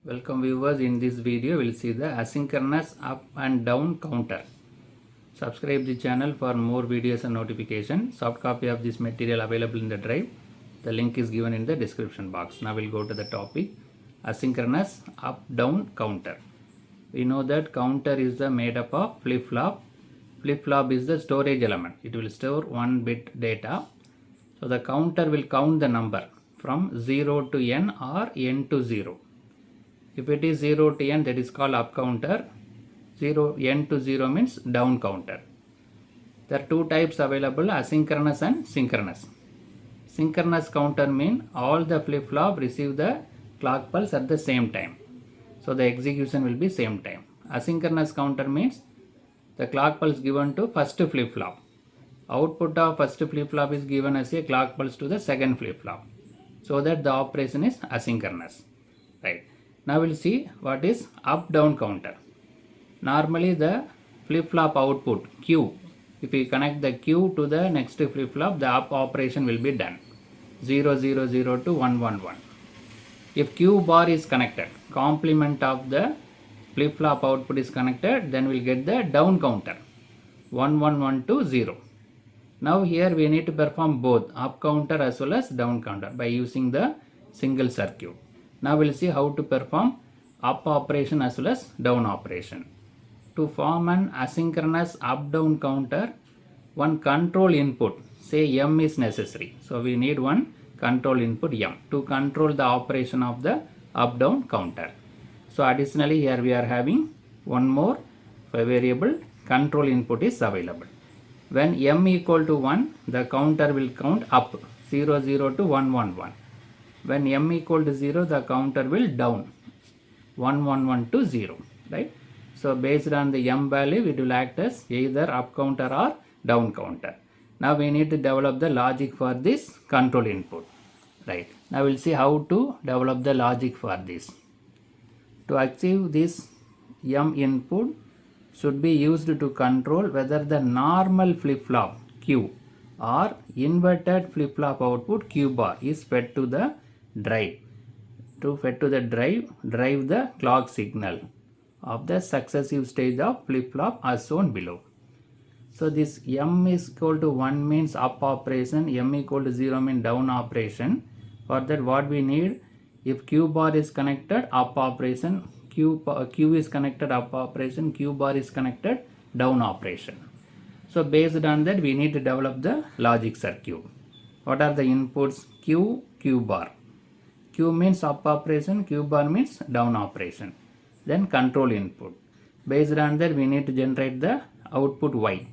Welcome viewers, in this video we will see the asynchronous up and down counter. Subscribe the channel for more videos and notification. Soft copy of this material available in the drive. The link is given in the description box. Now we'll go to the topic, asynchronous up down counter. We know that counter is the made up of flip-flop. Flip-flop is the storage element. It will store 1 bit data. So the counter will count the number from 0 to n or n to 0. If it is 0 to n, that is called up counter. 0 n to 0 means down counter. There are two types available, asynchronous and synchronous. Synchronous counter mean all the flip-flop receive the clock pulse at the same time. So the execution will be same time. Asynchronous counter means the clock pulse given to first flip-flop. Output of first flip-flop is given as a clock pulse to the second flip-flop. So that the operation is asynchronous. Right. Now we'll see what is up-down counter. Normally the flip-flop output Q, if we connect the Q to the next flip-flop, the up operation will be done 0 0 0 to 1 1 1. If Q bar is connected, complement of the flip-flop output is connected, then we'll get the down counter 1 1 1 to 0. Now here we need to perform both up counter as well as down counter by using the single circuit. Now we'll see how to perform up operation as well as down operation. To form an asynchronous up-down counter, one control input, say M, is necessary. So we need one control input M to control the operation of the up-down counter. So additionally here we are having one more variable, control input is available. When M equal to 1, the counter will count up 0 0 to 1 1 1. When M equal to 0, the counter will down 1 1 1 to 0, right? So based on the M value, it will act as either up counter or down counter. Now we need to develop the logic for this control input, right? Now we'll see how to develop the logic for this. To achieve this M input should be used to control whether the normal flip-flop Q or inverted flip-flop output Q bar is fed to the drive. To fed to the drive the clock signal of the successive stage of flip-flop as shown below. So this M is equal to 1 means up operation, M equal to 0 means down operation. For that what we need, if Q bar is connected, up operation, Q is connected, up operation, Q bar is connected, down operation. So based on that we need to develop the logic circuit. What are the inputs? Q, Q bar. Q means up operation, Q bar means down operation. Then control input. Based on that we need to generate the output Y.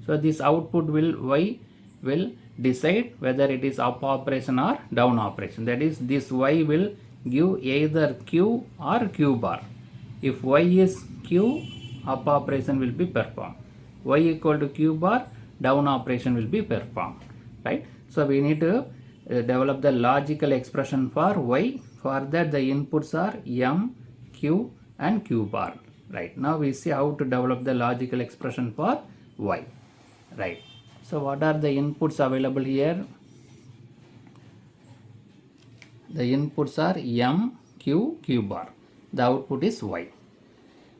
So this output Y will decide whether it is up operation or down operation. That is, this Y will give either Q or Q bar. If Y is Q, up operation will be performed. Y equal to Q bar, down operation will be performed, right? So we need to develop the logical expression for Y. For that the inputs are M, Q and Q bar, right? Now we see how to develop the logical expression for Y, right? So what are the inputs available here? The inputs are M, Q, Q bar. The output is Y.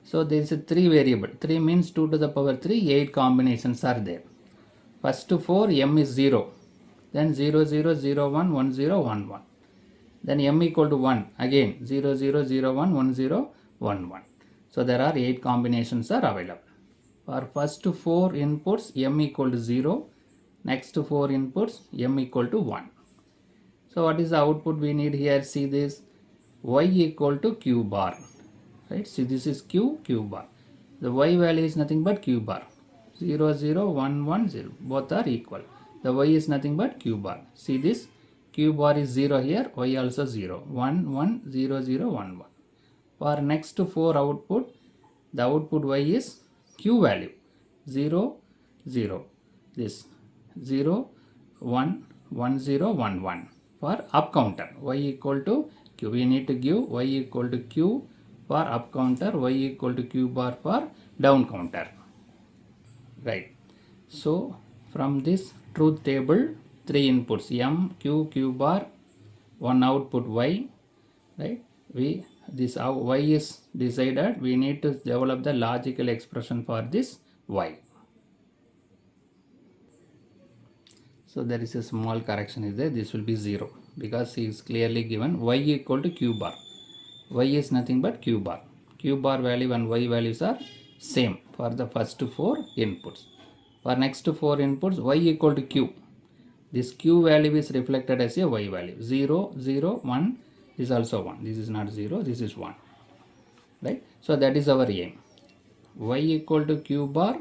So there is a 3 variable. 3 means 2 to the power 3, 8 combinations are there. First 4, M is 0. Then 0 0 0 1 1 0 1 1. Then M equal to 1. Again 0 0 0 1 1 0 1 1. So there are 8 combinations are available. For first 4 inputs, M equal to 0. Next 4 inputs, M equal to 1. So what is the output we need here? See this, Y equal to Q bar, right? See this is Q, Q bar. The Y value is nothing but Q bar. 0 0 1 1 0. Both are equal. The Y is nothing but Q bar. See this, Q bar is 0 here, Y also 0. 1 1 0 0 1 1. For next 4 output, the output Y is Q value 0 0. This 0 1 1 0 1 1. For up counter, Y equal to Q. We need to give Y equal to Q for up counter, Y equal to Q bar for down counter, right? So from this truth table, 3 inputs M, Q, Q bar, one output Y, right? We this how y is decided, we need to develop the logical expression for this y. So there is a small correction is there. This will be 0 because he is clearly given y equal to q bar. Y is nothing but q bar. Q bar value and y values are same for the first 4 inputs. For next 4 inputs, y equal to q. This q value is reflected as a y value. 0, 0, 1 is also 1. This is not 0, this is 1. Right? So that is our aim. Y equal to q bar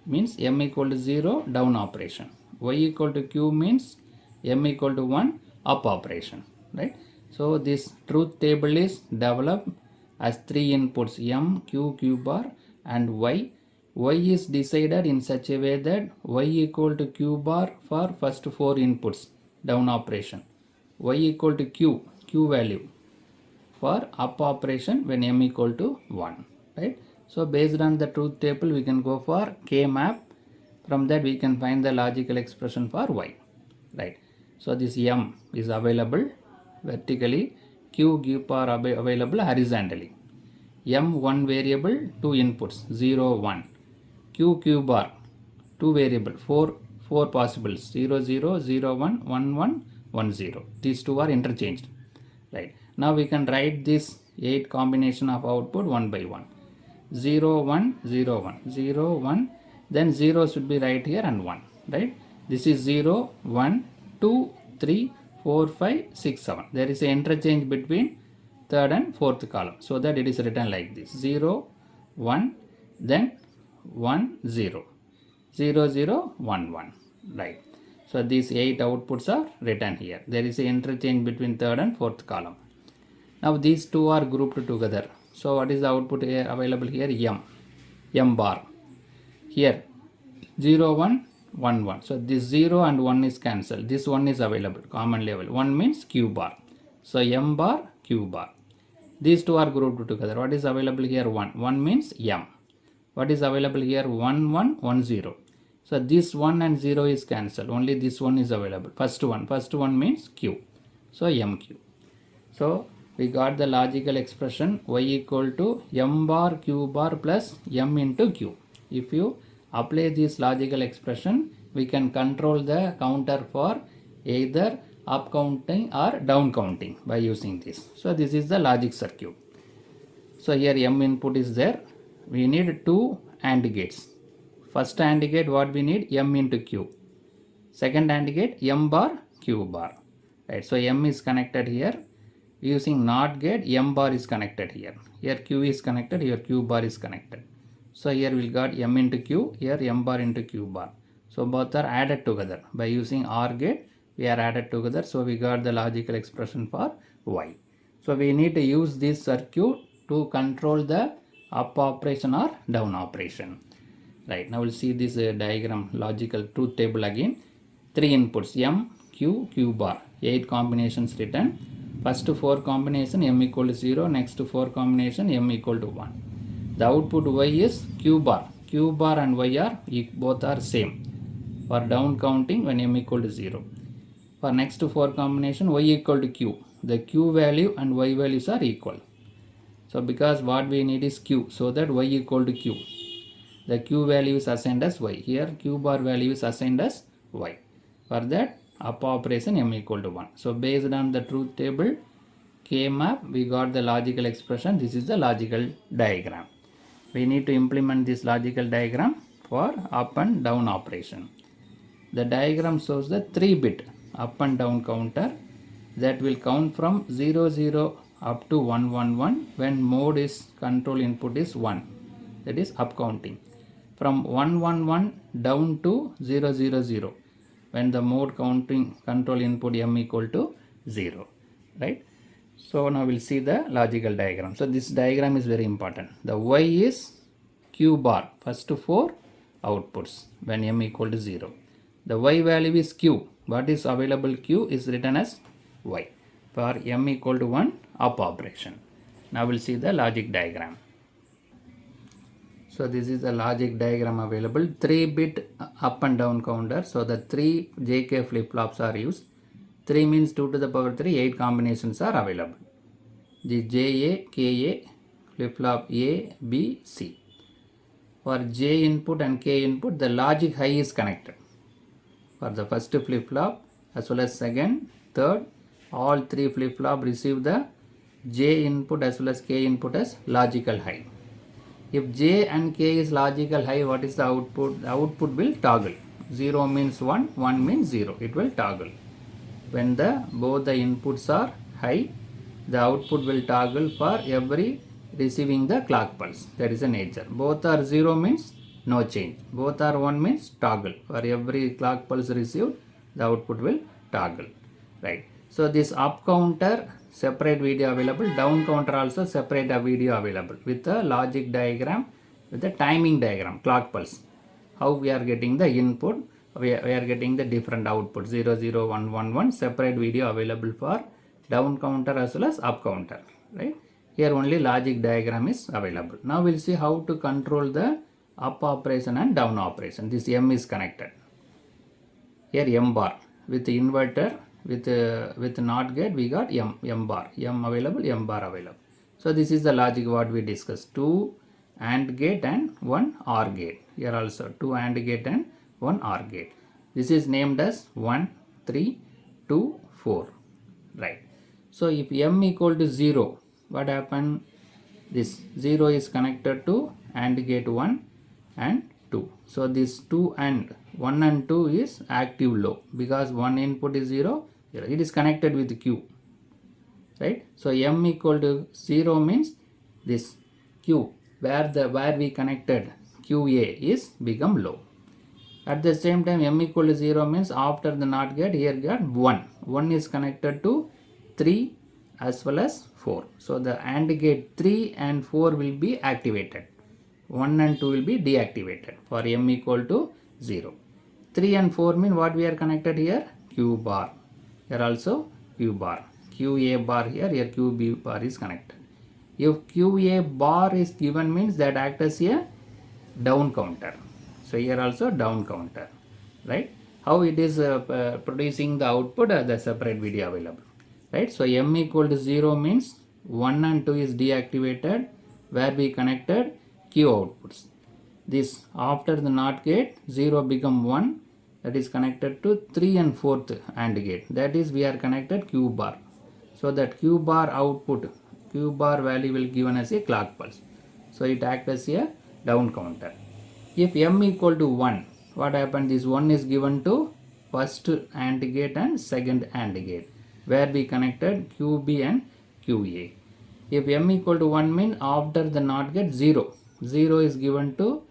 means m equal to 0, down operation. Y equal to q means m equal to 1, up operation. Right? So this truth table is developed as 3 inputs m, q bar and y. Y is decided in such a way that y equal to q bar for first 4 inputs, down operation. Y equal to q value for up operation when m equal to 1. Right? So based on the truth table, we can go for k map. From that we can find the logical expression for y. Right? So this m is available vertically, q bar available horizontally. M one variable, 2 inputs, 0, 1. Q bar, 2 variable, 4 possibles, 0, 0, 0, 1, 1, 1, 1, 0. These two are interchanged. Right? Now we can write this 8 combination of output one by one. 0, 1, 0, 1, 0, 1, then 0 should be right here and 1. Right? This is 0, 1, 2, 3, 4, 5, 6, 7. There is an interchange between third and fourth column, so that it is written like this: 0, 1, then 1, 0, 0, 0, 1, 1. Right? So these 8 outputs are written here. There is an interchange between third and fourth column. Now these two are grouped together. So what is the output here available here? M bar. Here 0, 1, 1, 1. So this 0 and 1 is cancelled. This 1 is available, common level. 1 means q bar. So m bar, q bar. These two are grouped together. What is available here? 1. 1 means m. What is available here? 1, 1, 1, 0. So this 1 and 0 is cancelled. Only this one is available. First one means q. So mq. So we got the logical expression y equal to m bar q bar plus m into q. If you apply this logical expression, we can control the counter for either up counting or down counting by using this. So this is the logic circuit. So here m input is there. We need 2 AND gates. First AND gate, what we need? M into q. Second AND gate, m bar q bar. Right? So m is connected here. Using NOT gate, m bar is connected here. Here q is connected, here q bar is connected. So here we got m into q, here m bar into q bar. So both are added together. By using OR gate, we are added together. So we got the logical expression for y. So we need to use this circuit to control the up operation or down operation. Right? Now we'll see this diagram, logical truth table again. 3 inputs, m, q bar. 8 combinations written. First 4 combination m equal to 0, next 4 combination m equal to 1. The output y is q bar. Q bar and y are both are same for down counting when m equal to 0. For next 4 combination y equal to q. The q value and y values are equal. So because what we need is q, so that y equal to q. The q value is assigned as y. Here q bar value is assigned as y. For that up operation m equal to 1. So based on the truth table K map, we got the logical expression. This is the logical diagram. We need to implement this logical diagram for up and down operation. The diagram shows the 3-bit up and down counter that will count from 0, 0 up to 1, 1, 1 when mode is control input is 1. That is up counting. From 1, 1, 1 down to 0, 0, 0 when the mode counting control input m equal to 0. Right? So now we'll see the logical diagram. So this diagram is very important. The y is q bar, first 4 outputs when m equal to 0. The y value is q. What is available q is written as y. For m equal to 1, up operation. Now we'll see the logic diagram. So this is the logic diagram available. 3-bit up and down counter. So the 3 JK flip-flops are used. 3 means 2 to the power 3, 8 combinations are available. the JA, KA, flip-flop A, B, C. For J input and K input, the logic high is connected. For the first flip-flop as well as second, third, all three flip-flop receive the J input as well as K input as logical high. If J and K is logical high, what is the output? The output will toggle. 0 means 1, 1 means 0. It will toggle. When both the inputs are high, the output will toggle for every receiving the clock pulse. That is the nature. Both are 0 means no change. Both are 1 means toggle. For every clock pulse received, the output will toggle. Right. So this up counter separate video available, down counter also separate a video available with the logic diagram, with the timing diagram, clock pulse. How we are getting the input, we are getting the different output 0, 0, 1, 1, 1, separate video available for down counter as well as up counter. Right. Here only logic diagram is available. Now we'll see how to control the up operation and down operation. This M is connected. Here M bar with the inverter. With NOT gate we got M bar, M available, M bar available. So this is the logic what we discussed. 2 AND gate and 1 OR gate. Here also 2 AND gate and 1 OR gate. This is named as 1, 3, 2, 4. Right. So if M equal to 0, what happen? This 0 is connected to AND gate 1 and 2. So this 2 and 1 and 2 is active low because one input is 0. It is connected with Q. Right. So M equal to 0 means this Q where we connected QA is become low. At the same time M equal to 0 means after the NOT gate here got 1. 1 is connected to 3 as well as 4. So the AND gate 3 and 4 will be activated. 1 and 2 will be deactivated for M equal to 0. 3 and 4 mean what we are connected here? Q bar. Here also Q bar. QA bar here QB bar is connected. If QA bar is given means that acts as a down counter. So here also down counter. Right. How it is producing the output, the separate video available. Right. So M equal to 0 means 1 and 2 is deactivated where we connected Q outputs. This after the NOT gate 0 become 1, that is connected to 3 and 4th AND gate, that is we are connected Q bar. So that Q bar output, Q bar value will given as a clock pulse. So it acts as a down counter. If M equal to 1, what happened? This 1 is given to first AND gate and second AND gate where we connected QB and QA. If M equal to 1 mean after the NOT gate 0. 0 is given to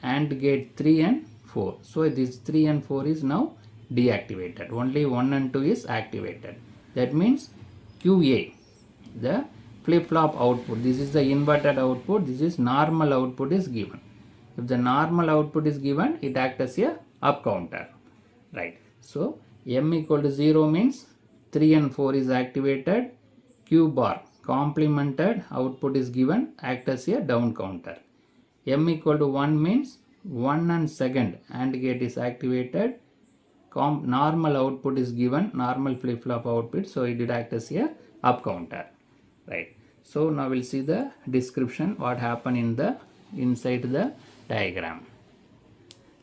AND gate 3 and 4. So this 3 and 4 is now deactivated. Only 1 and 2 is activated. That means QA, the flip-flop output. This is the inverted output. This is normal output is given. If the normal output is given, it acts as a up counter. Right. So M equal to 0 means 3 and 4 is activated. Q bar complemented output is given, act as a down counter. M equal to 1 means 1 and second AND gate is activated. Normal output is given, normal flip-flop output, so it did act as a up counter. Right. So now we'll see the description what happened in the inside the diagram.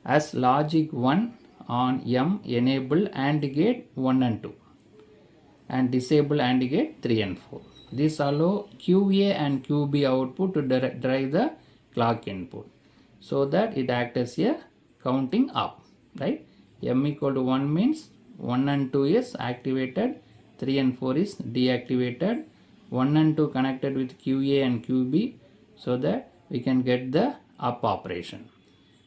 As logic 1 on M enable AND gate 1 and 2 and disable AND gate 3 and 4. This allow QA and QB output to drive the clock input so that it acts as a counting up. Right. M equal to 1 means 1 and 2 is activated, 3 and 4 is deactivated, 1 and 2 connected with QA and QB so that we can get the up operation.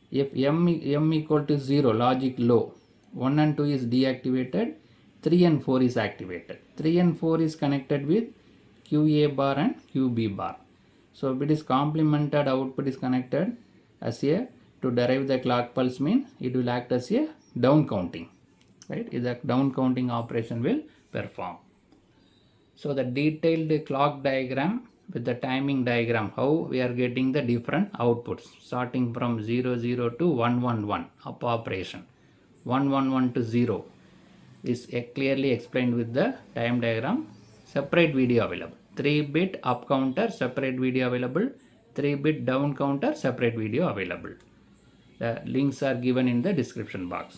If M equal to 0, logic low, 1 and 2 is deactivated, 3 and 4 is activated. 3 and 4 is connected with QA bar and QB bar. So if it is complemented output is connected as a to derive the clock pulse mean it will act as a down counting. Right? The down counting operation will perform. So the detailed clock diagram with the timing diagram, how we are getting the different outputs starting from 0, 0 to 1, 1, 1 up operation. 1, 1, 1 to 0 is clearly explained with the time diagram. Separate video available. 3-bit up counter separate video available, 3-bit down counter separate video available. The links are given in the description box.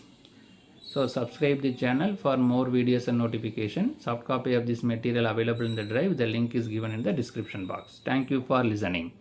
So subscribe the channel for more videos and notification. Soft copy of this material available in the drive. The link is given in the description box. Thank you for listening.